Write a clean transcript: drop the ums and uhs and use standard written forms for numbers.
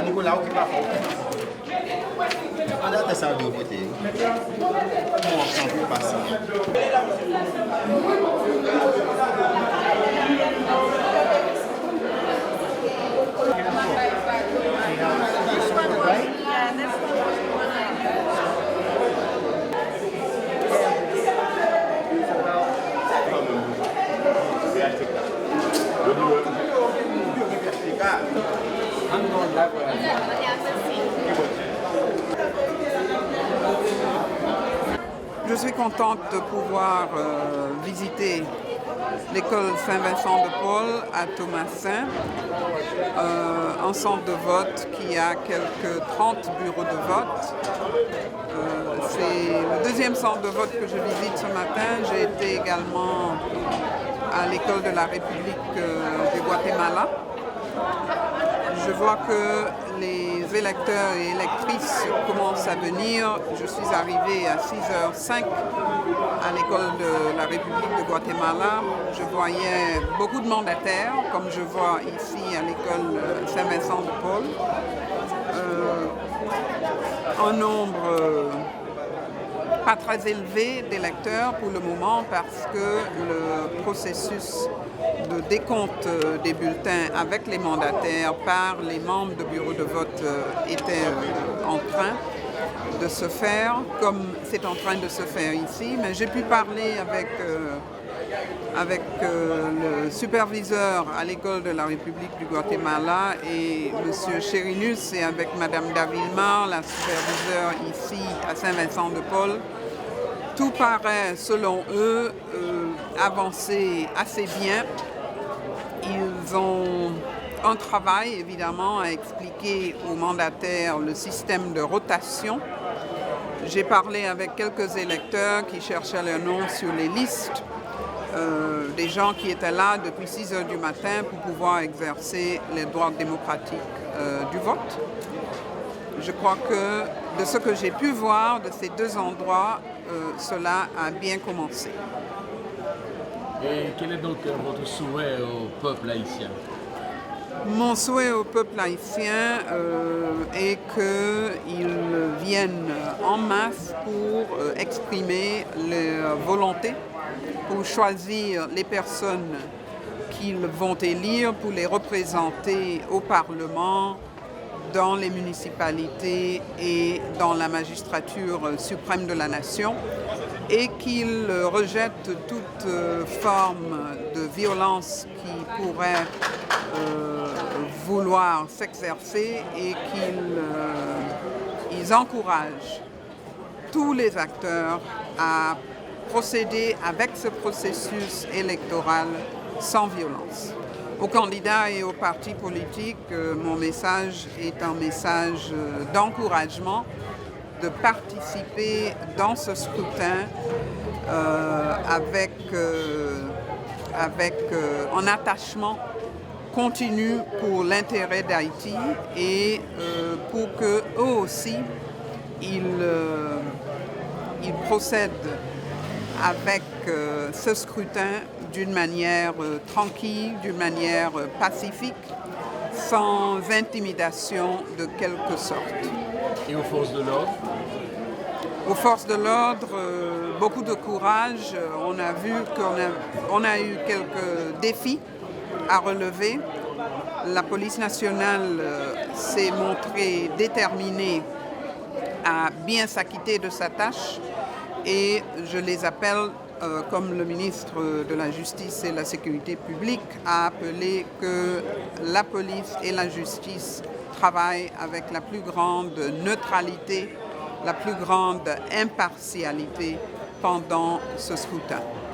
Nicolas, o que vai fazer? Olha a atenção do roteiro. Uma opção que passa. Je suis contente de pouvoir visiter l'école Saint-Vincent-de-Paul à Thomassin, un centre de vote qui a quelques 30 bureaux de vote. C'est le deuxième centre de vote que je visite ce matin. J'ai été également à l'école de la République du Guatemala. Je vois que les électeurs et électrices commencent à venir. Je suis arrivée à 6h05 à l'école de la République du Guatemala. Je voyais beaucoup de mandataires, comme je vois ici à l'école Saint-Vincent-de-Paul. Un nombre pas très élevé d'électeurs pour le moment parce que le processus de décompte des bulletins avec les mandataires par les membres de bureau de vote était en train de se faire, comme c'est en train de se faire ici. Mais j'ai pu parler avec le superviseur à l'école de la République du Guatemala et M. Cherinus et avec Mme Davilmar, la superviseure ici à Saint-Vincent-de-Paul. Tout paraît, selon eux, avancer assez bien. Ils ont un travail, évidemment, à expliquer aux mandataires le système de rotation. J'ai parlé avec quelques électeurs qui cherchaient leur nom sur les listes, des gens qui étaient là depuis 6 heures du matin pour pouvoir exercer les droits démocratiques du vote. Je crois que de ce que j'ai pu voir de ces deux endroits, cela a bien commencé. Et quel est donc votre souhait au peuple haïtien? Mon souhait au peuple haïtien est qu'ils viennent en masse pour exprimer leur volonté, pour choisir les personnes qu'ils vont élire, pour les représenter au Parlement, dans les municipalités et dans la magistrature suprême de la nation, et qu'ils rejettent toute forme de violence qui pourrait vouloir s'exercer et qu'ils encouragent tous les acteurs à procéder avec ce processus électoral sans violence. Aux candidats et aux partis politiques, mon message est un message d'encouragement, de participer dans ce scrutin avec un attachement continu pour l'intérêt d'Haïti et pour qu'eux aussi, ils procèdent avec ce scrutin d'une manière tranquille, d'une manière pacifique, sans intimidation de quelque sorte. Et aux forces de l'ordre? Aux forces de l'ordre, beaucoup de courage. On a vu qu'on a eu quelques défis à relever. La police nationale s'est montrée déterminée à bien s'acquitter de sa tâche et je les appelle, comme le ministre de la Justice et de la Sécurité publique a appelé, que la police et la justice travaillent avec la plus grande neutralité, la plus grande impartialité pendant ce scrutin.